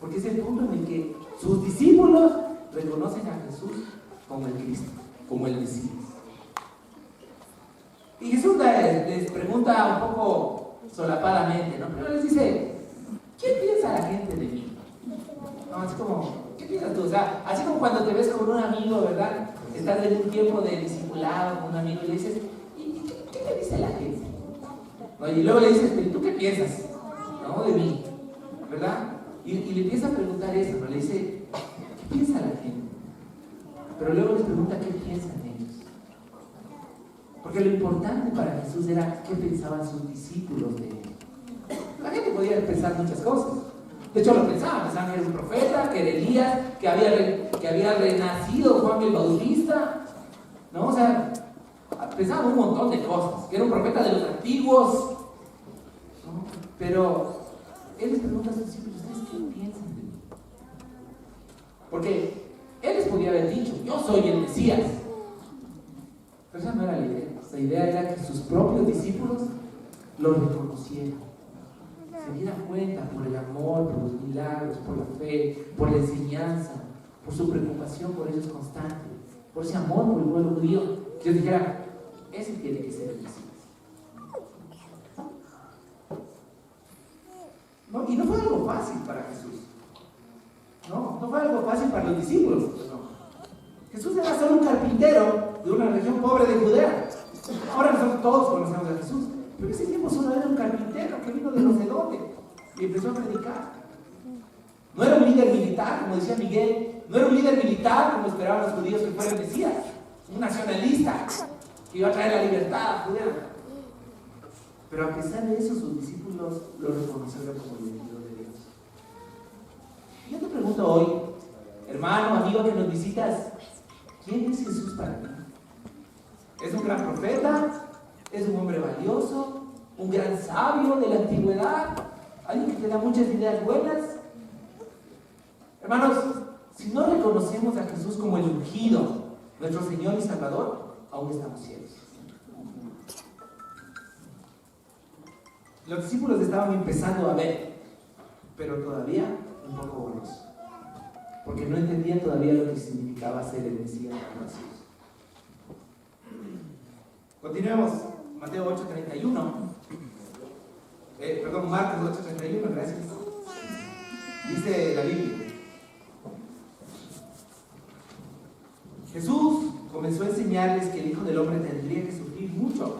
A: porque es el punto en el que sus discípulos reconocen a Jesús como el Cristo, como el Mesías. Y Jesús les pregunta un poco solapadamente, ¿no? Pero les dice, ¿quién piensa la gente de mí? No, así como, ¿qué piensas tú? O sea, así como cuando te ves con un amigo, ¿verdad? Estás en un tiempo de discipulado con un amigo y le dices, ¿y qué te dice la gente? ¿No? Y luego le dices, ¿pero tú qué piensas? ¿No? De mí, ¿verdad? Y le empieza a preguntar eso, ¿no? Le dice, ¿qué piensa la gente? Pero luego les pregunta qué piensan ellos. Porque lo importante para Jesús era qué pensaban sus discípulos de él. La gente podía pensar muchas cosas. De hecho, lo pensaban que era un profeta, que era Elías, que había renacido Juan el Bautista, ¿no? O sea, pensaban un montón de cosas, que era un profeta de los antiguos, ¿no? Pero él les pregunta a sus discípulos, ¿ustedes qué piensan de mí? Porque él les podía haber dicho, yo soy el Mesías. Pero esa no era la idea. La idea era que sus propios discípulos lo reconocieran, se dieran cuenta por el amor, por los milagros, por la fe, por la enseñanza, por su preocupación por ellos constante, por ese amor por el pueblo judío, que ellos dijeran, ese tiene que ser el Mesías. ¿No? Y no fue algo fácil para Jesús. No fue algo fácil para los discípulos. No. Jesús era solo un carpintero de una región pobre de Judea. Ahora nosotros todos conocemos a Jesús, pero en ese tiempo solo era un carpintero que vino de no sé dónde y empezó a predicar. No era un líder militar, como decía Miguel, no era un líder militar como esperaban los judíos que fuera el Mesías, un nacionalista que iba a traer la libertad a Judea. Pero a pesar de eso, sus discípulos lo reconocieron como el enviado de Dios. Y yo te pregunto hoy, hermano, amigo que nos visitas, ¿quién es Jesús para ti? ¿Es un gran profeta? ¿Es un hombre valioso? ¿Un gran sabio de la antigüedad? ¿Alguien que te da muchas ideas buenas? Hermanos, si no reconocemos a Jesús como el ungido, nuestro Señor y Salvador, aún estamos ciegos. Los discípulos estaban empezando a ver, pero todavía un poco borroso, porque no entendían todavía lo que significaba ser el Mesías para nosotros. Continuemos, Mateo 8:31. Marcos 8:31, gracias. Dice la Biblia. Jesús comenzó a enseñarles que el Hijo del Hombre tendría que sufrir mucho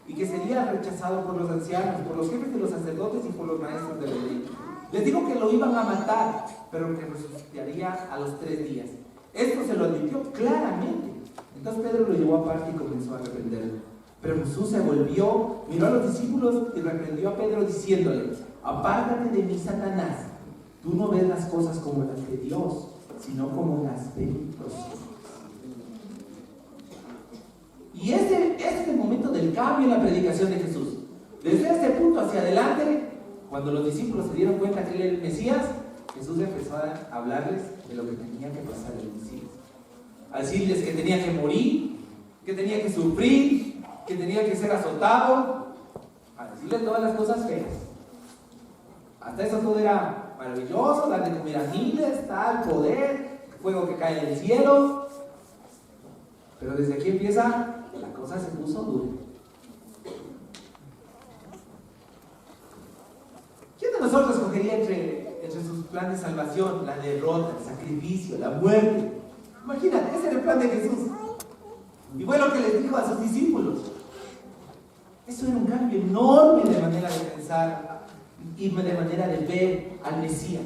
A: y que sería rechazado por los ancianos, por los jefes de los sacerdotes y por los maestros de la ley. Les dijo que lo iban a matar, pero que resucitaría a los 3 días. Esto se lo advirtió claramente. Entonces Pedro lo llevó aparte y comenzó a reprenderlo. Pero Jesús se volvió, miró a los discípulos y reprendió a Pedro diciéndole, apártate de mí, Satanás, tú no ves las cosas como las de Dios, sino como las ven los hombres. Y este es el momento del cambio en la predicación de Jesús. Desde este punto hacia adelante, cuando los discípulos se dieron cuenta que él era el Mesías, Jesús empezó a hablarles de lo que tenía que pasar en el Mesías. A decirles que tenía que morir, que tenía que sufrir, que tenía que ser azotado, a decirles todas las cosas feas. Hasta eso todo era maravilloso, dar de comer a miles, tal, poder, fuego que cae del cielo. Pero desde aquí empieza, la cosa se puso dura. ¿Quién de nosotros escogería entre sus planes de salvación la derrota, el sacrificio, la muerte? Imagínate, ese era el plan de Jesús. Y fue lo que les dijo a sus discípulos. Eso era un cambio enorme de manera de pensar y de manera de ver al Mesías.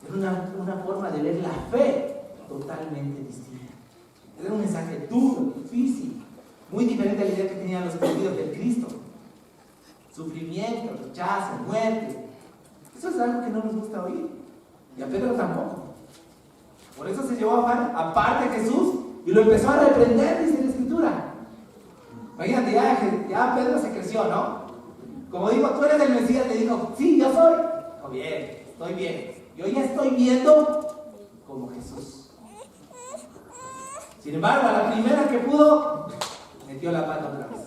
A: Era una forma de ver la fe totalmente distinta. Era un mensaje duro, difícil, muy diferente a la idea que tenían los escogidos del Cristo. Sufrimiento, rechazo, muerte. Eso es algo que no nos gusta oír. Y a Pedro tampoco. Por eso se llevó a Juan aparte de Jesús y lo empezó a reprender, dice la Escritura. Imagínate, ya Pedro se creció, ¿no? Como digo, tú eres el Mesías, le dijo, sí, yo soy. Oh, bien, estoy bien. Yo ya estoy viendo como Jesús. Sin embargo, a la primera que pudo, metió la pata otra vez,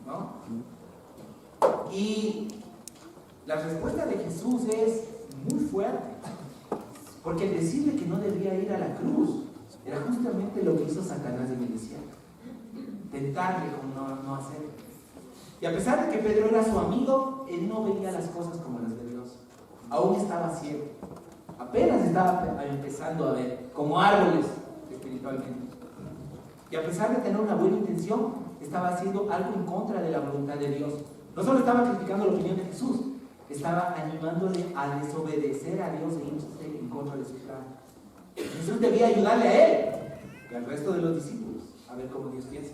A: ¿no? Y la respuesta de Jesús es muy fuerte. Porque el decirle que no debía ir a la cruz era justamente lo que hizo Satanás en el desierto. Tentarle como no hacerlo. Y a pesar de que Pedro era su amigo, él no veía las cosas como las de Dios. Aún estaba ciego. Apenas estaba empezando a ver, como árboles espiritualmente. Y a pesar de tener una buena intención, estaba haciendo algo en contra de la voluntad de Dios. No solo estaba criticando la opinión de Jesús, estaba animándole a desobedecer a Dios e irse en contra de su plan. Jesús debía ayudarle a él y al resto de los discípulos a ver cómo Dios piensa.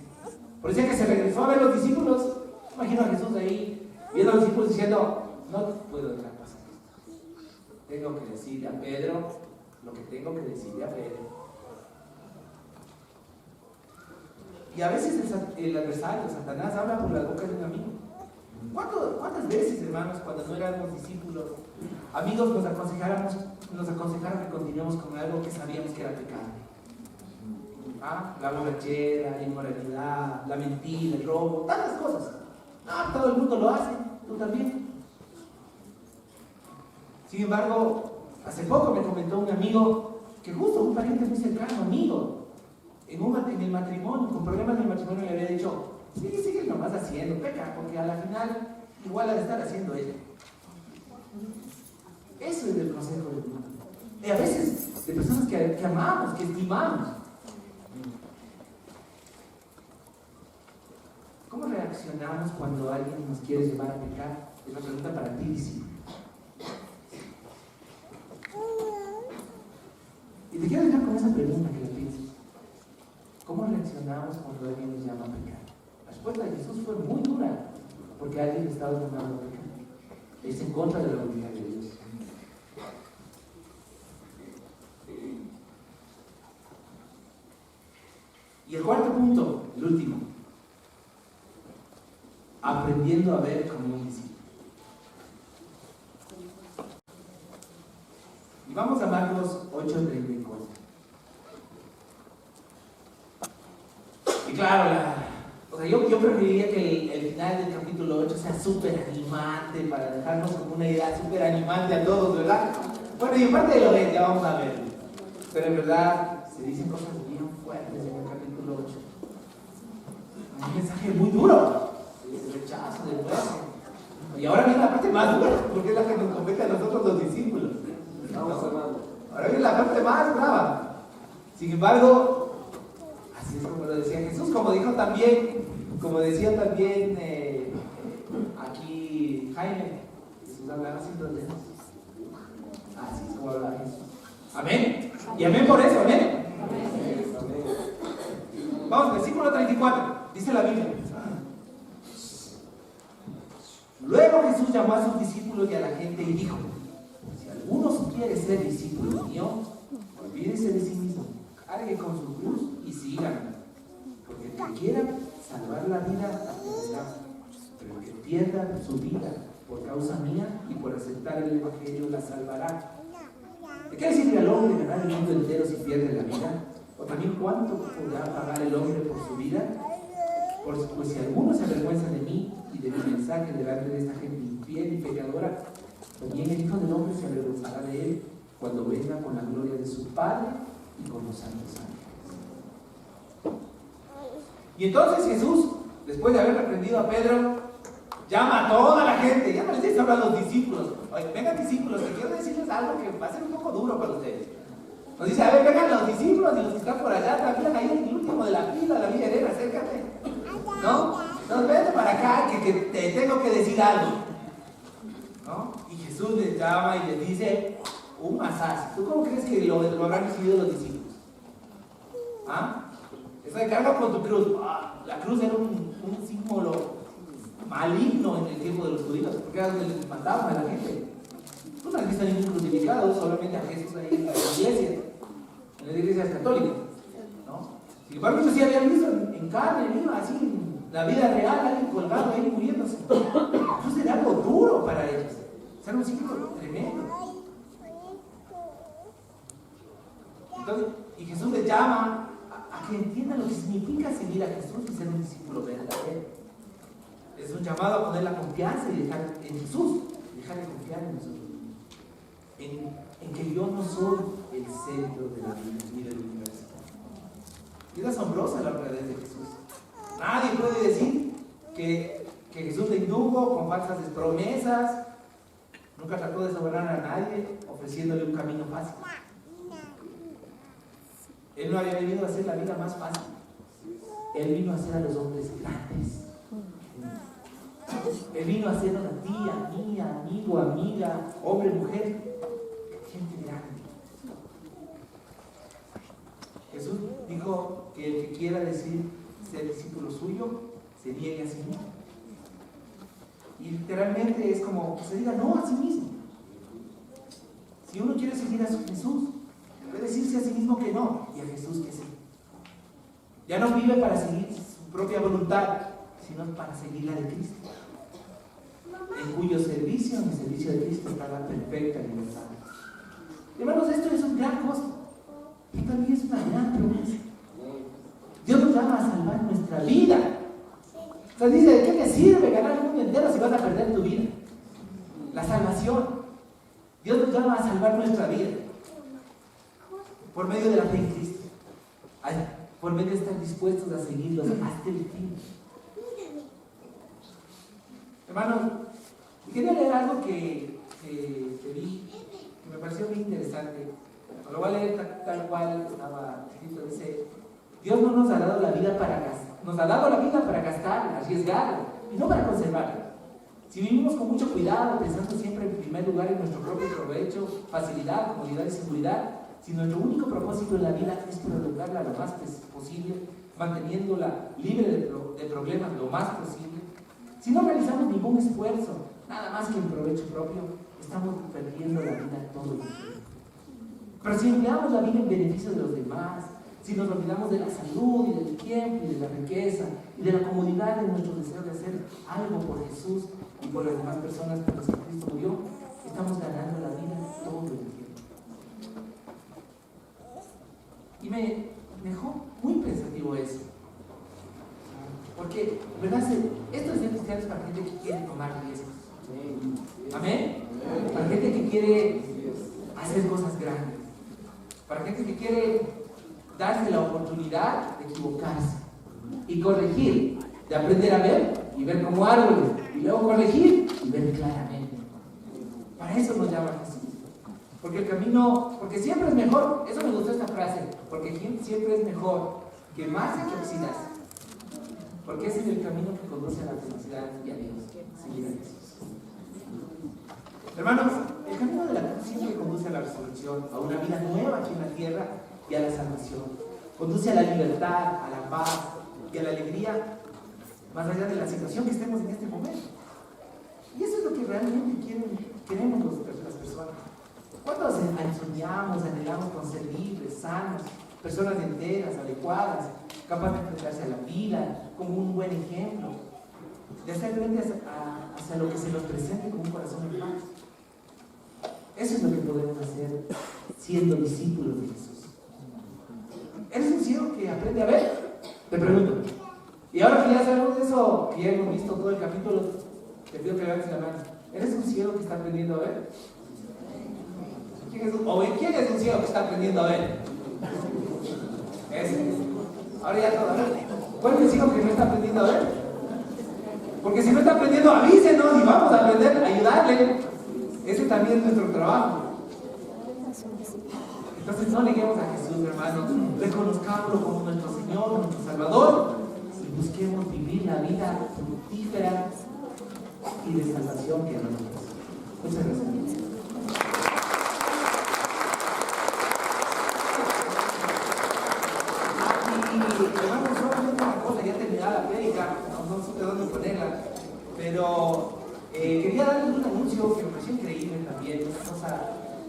A: Por eso que se regresó a ver a los discípulos. Imagino a Jesús ahí viendo a los discípulos diciendo, no puedo dejar pasar esto. Tengo que decirle a Pedro lo que tengo que decirle a Pedro. Y a veces el adversario, Satanás, habla por la boca de un amigo. ¿Cuántas veces, hermanos, cuando no éramos discípulos, amigos nos aconsejaron que continuemos con algo que sabíamos que era pecado? La borrachera, la inmoralidad, la mentira, el robo, tantas cosas. No, todo el mundo lo hace, tú también. Sin embargo, hace poco me comentó un amigo que justo un pariente muy cercano, amigo, en el matrimonio, con problemas en el matrimonio, le había dicho, sí, sigue nomás haciendo, peca, porque a la final igual ha de estar haciendo ella. Eso es el consejo del mundo. Y a veces de personas que amamos, que estimamos. ¿Cómo reaccionamos cuando alguien nos quiere llevar a pecar? Es la pregunta para ti, discípulo. Y te quiero dejar con esa pregunta que le pienses. ¿Cómo reaccionamos cuando alguien nos llama a pecar? La respuesta de Jesús fue muy dura, porque alguien estaba llamando a pecar. Es en contra de la voluntad de Dios. Y el cuarto punto, el último, aprendiendo a ver como un discípulo. Y vamos a Marcos 8:34. Y claro, yo preferiría que el final del capítulo 8 sea súper animante, para dejarnos como una idea súper animante a todos, ¿verdad? Bueno, y en parte de lo que ya vamos a ver. Pero en verdad se dicen cosas bien fuertes en el capítulo 8. Un mensaje muy duro. El rechazo del pueblo. Y ahora viene la parte más dura, porque es la que nos compete a nosotros los discípulos. Ahora viene la parte más brava. Sin embargo, así es como lo decía Jesús, como decía también aquí Jaime. Jesús hablaba sin problemas. Así es como hablaba Jesús. Amén. Y amén por eso, amén. Vamos, versículo 34. Dice la Biblia. Luego Jesús llamó a sus discípulos y a la gente y dijo: si alguno quiere ser discípulo mío, olvídese de sí mismo, cargue con su cruz y síganme. Porque el que quiera salvar la vida, la perderá, pero el que pierda su vida por causa mía y por aceptar el evangelio, la salvará. ¿De qué decirle al hombre ganar el mundo entero si pierde la vida? ¿O también cuánto podrá pagar el hombre por su vida? Pues si alguno se avergüenza de mí y de mi mensaje delante de esta gente infiel y pecadora, también el Hijo del Hombre se avergonzará de él cuando venga con la gloria de su Padre y con los santos ángeles. Y entonces Jesús, después de haber reprendido a Pedro, llama a toda la gente, ya no les dice ahora a los discípulos, oye, vengan discípulos, que quiero decirles algo que va a ser un poco duro para ustedes. Nos dice, a ver, vengan los discípulos y los que están por allá, también ahí en el último de la fila, la Villa Herrera, acércate. ¿No? Entonces vete para acá que te tengo que decir algo. ¿No? Y Jesús les llama y les dice un masaje. ¿Tú cómo crees que lo habrán recibido los discípulos? ¿Ah? Eso de carga con tu cruz. La cruz era un símbolo maligno en el tiempo de los judíos, porque era donde les mataban a la gente. Tú no has visto ningún crucificado, solamente a Jesús ahí en la iglesia, en las iglesias católicas, ¿no? Sin embargo, eso sí habían visto en carne viva, así, en la vida real, alguien colgado ahí muriéndose. Eso era algo duro para ellos. Era un símbolo tremendo. Entonces, y Jesús les llama a que entiendan lo que significa seguir a Jesús y ser un discípulo verdadero. Es un llamado a poner la confianza y dejar en Jesús, dejar de confiar en nosotros. En que yo no soy el centro de la vida ni del universo. Y es asombrosa la verdad de Jesús. Nadie puede decir que Jesús le indujo con falsas promesas. Nunca trató de sobornar a nadie ofreciéndole un camino fácil. Él no había venido a hacer la vida más fácil. Él vino a hacer a los hombres grandes. Él vino a hacernos a ti, a mí, amigo, amiga, hombre, mujer, gente grande. Jesús dijo que el que quiera decir ser discípulo suyo, se niegue a sí mismo. Y literalmente es como que se diga no a sí mismo. Si uno quiere seguir a Jesús, debe decirse a sí mismo que no, y a Jesús que sí. Ya no vive para seguir su propia voluntad, sino para seguir la de Cristo, en cuyo servicio, en el servicio de Cristo, está la perfecta libertad. Hermanos, esto es un gran costo y también es una gran promesa. Dios nos llama a salvar nuestra vida. O sea, dice, ¿de qué te sirve ganar el mundo entero si vas a perder tu vida? La salvación. Dios nos llama a salvar nuestra vida por medio de la fe en Cristo, por medio de estar dispuestos a seguirlos hasta el fin. Hermanos, quería leer algo que vi, que me pareció muy interesante. Lo voy a leer tal cual estaba escrito. Dice, Dios no nos ha dado la vida para gastar, nos ha dado la vida para gastarla, arriesgarla, y no para conservarla. Si vivimos con mucho cuidado, pensando siempre en primer lugar en nuestro propio provecho, facilidad, comodidad y seguridad, si nuestro único propósito en la vida es prolongarla lo más posible, manteniéndola libre de problemas lo más posible, si no realizamos ningún esfuerzo, nada más que en provecho propio, estamos perdiendo la vida todo el tiempo. Pero si empleamos la vida en beneficio de los demás, si nos olvidamos de la salud y del tiempo y de la riqueza y de la comodidad de nuestro deseo de hacer algo por Jesús y por las demás personas por las que Cristo murió, estamos ganando la vida todo el tiempo. Y me dejó muy pensativo eso. Porque, ¿verdad? Esto es de cristianos para gente que quiere tomar riesgos. Amén. Para gente que quiere hacer cosas grandes. Para gente que quiere darse la oportunidad de equivocarse y corregir, de aprender a ver y ver como árboles, y luego corregir y ver claramente. Para eso nos llama Jesús. Porque el camino, porque siempre es mejor, eso me gustó esta frase, porque siempre es mejor quemarse que oxidarse. Porque ese es el camino que conduce a la felicidad y a Dios, seguir a Jesús. Hermanos, el camino de la cruz siempre conduce a la resurrección, a una vida nueva aquí en la tierra y a la salvación. Conduce a la libertad, a la paz y a la alegría, más allá de la situación que estemos en este momento. Y eso es lo que realmente queremos las personas. ¿Cuántos soñamos, anhelamos con ser libres, sanos, personas enteras, adecuadas, capaces de enfrentarse a la vida, como un buen ejemplo, de hacer frente hacia lo que se nos presente con un corazón en paz? Eso es lo que podemos hacer siendo discípulos de Jesús. ¿Eres un ciego que aprende a ver? Te pregunto. Y ahora que ya sabemos de eso, que ya hemos visto todo el capítulo, te pido que levantes la mano. ¿Eres un ciego que está aprendiendo a ver? ¿Quién es un ciego que está aprendiendo a ver? Ese. Ahora ya todo, a ver. ¿Cuál es el hijo que no está aprendiendo a ver? Porque si no está aprendiendo, avísenos y vamos a aprender, a ayudarle. Ese también es nuestro trabajo. Entonces no neguemos a Jesús, hermanos. Reconozcámoslo como nuestro Señor, nuestro Salvador. Y busquemos vivir la vida fructífera y de salvación que nos ofrece. Muchas gracias. Hermanos, solamente una cosa, ya terminada la prédica, no sé de dónde ponerla, pero quería darles un anuncio que me pareció increíble también, una cosa.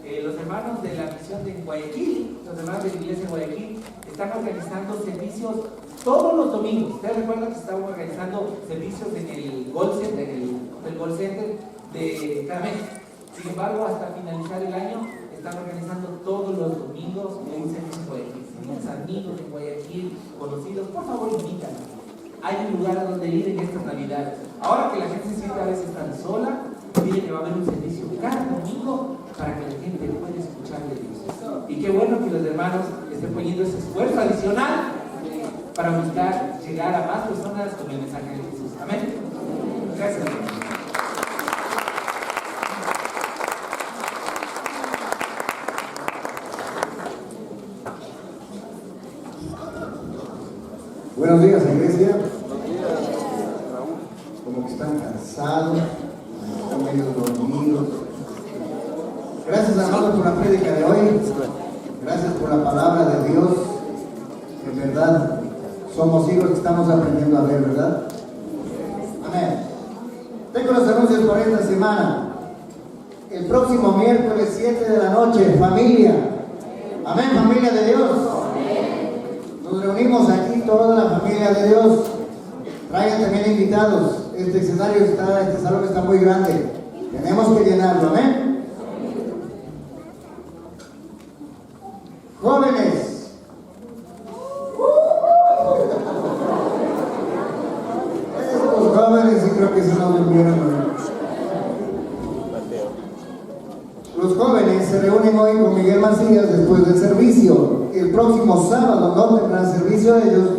A: Los hermanos de la misión de Guayaquil, los hermanos de la iglesia de Guayaquil, están organizando servicios todos los domingos. Ustedes recuerdan que estaban organizando servicios en el Gold Center, en el Hotel Gold Center de Carmen. Sin embargo, hasta finalizar el año, están organizando todos los domingos un servicio en Guayaquil. Si tienes amigos de Guayaquil, conocidos, por favor, invítanos. Hay un lugar a donde ir en estas Navidades. Ahora que la gente se siente a veces tan sola, dile que va a haber un servicio cada domingo para que la gente pueda escuchar de Dios. Y qué bueno que los hermanos estén poniendo ese esfuerzo adicional para buscar llegar a más personas con el mensaje de Jesús. Amén. Gracias.
C: Buenos días, iglesia. Como que están cansados, están medio dormidos. Gracias, hermanos, por la prédica de hoy. Gracias por la palabra de Dios. En verdad, somos hijos que estamos aprendiendo a ver, ¿verdad? Amén. Tengo los anuncios para esta semana. El próximo miércoles 7 de la noche, familia. Amén, familia de Dios. Nos reunimos aquí, toda la familia de Dios. Traigan también invitados. Este escenario está, este salón está muy grande. Tenemos que llenarlo, amén. Jóvenes. Estos jóvenes sí creo que se nos durmieron. Los jóvenes se reúnen hoy con Miguel Macías después del servicio. El próximo sábado no tendrán servicio, ellos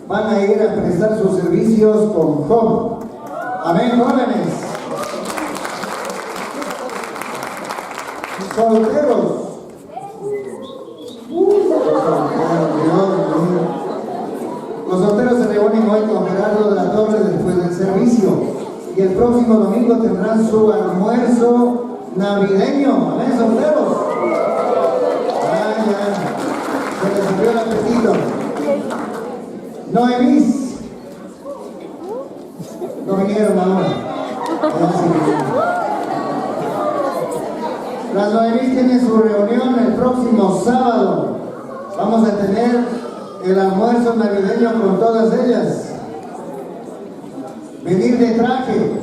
C: van a ir a prestar sus servicios con Job. Amén, jóvenes. Solteros. Los solteros se reúnen hoy con Gerardo de la Torre después del servicio. Y el próximo domingo tendrán su almuerzo navideño. Amén, solteros. Ya. Se les abrió el apetito. Noemís. No vinieron ahora. Las Noemís tienen su reunión el próximo sábado. Vamos a tener el almuerzo navideño con todas ellas. Venir de traje.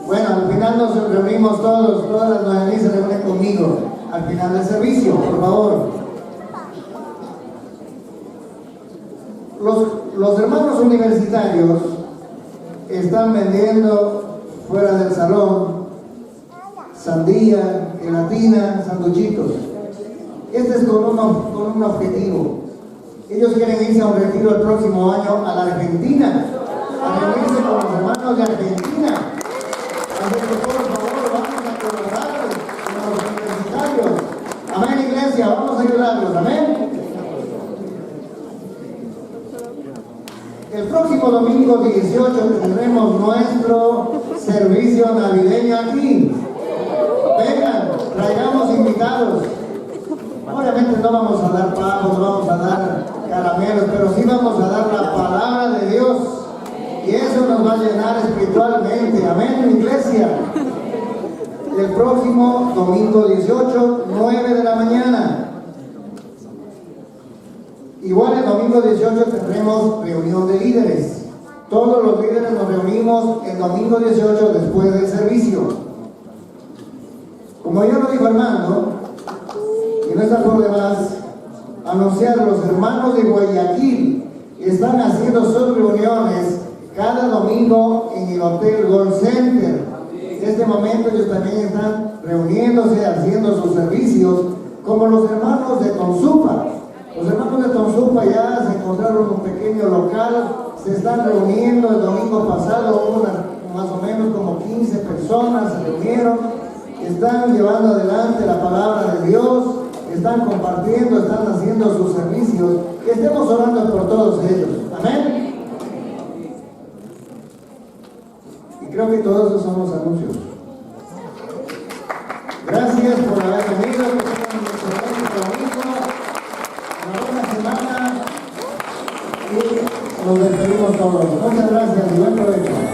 C: Bueno, al final nos reunimos todos, todas las Noemís se reúnen conmigo al final del servicio, por favor. Los hermanos universitarios están vendiendo fuera del salón sandía, gelatina, sanduchitos. Este es con un objetivo. Ellos quieren irse a un retiro el próximo año a la Argentina, a reunirse con los hermanos de Argentina. Así que por favor vamos a colaborarles con los universitarios. Amén, iglesia, vamos a ayudarlos, amén. El próximo domingo 18 tendremos nuestro servicio navideño aquí. Vengan, traigamos invitados. Obviamente no vamos a dar pavos, no vamos a dar caramelos, pero sí vamos a dar la palabra de Dios. Y eso nos va a llenar espiritualmente. Amén, iglesia. El próximo domingo 18, 9 de la mañana. Igual el domingo 18 tendremos reunión de líderes. Todos los líderes nos reunimos el domingo 18 después del servicio. Como ya lo dijo Armando, y no está por demás anunciar, los hermanos de Guayaquil están haciendo sus reuniones cada domingo en el Hotel Gold Center. En este momento ellos también están reuniéndose, haciendo sus servicios, como los hermanos de Consupa. Los hermanos de Tonsupa ya se encontraron un pequeño local, se están reuniendo. El domingo pasado más o menos como 15 personas se reunieron, están llevando adelante la palabra de Dios, están compartiendo, están haciendo sus servicios. Que estemos orando por todos ellos. Amén. Y creo que todos esos son los anuncios. Gracias por haber venido, que tengan un excelente domingo, una buena semana y nos despedimos todos. Muchas gracias y buen provecho.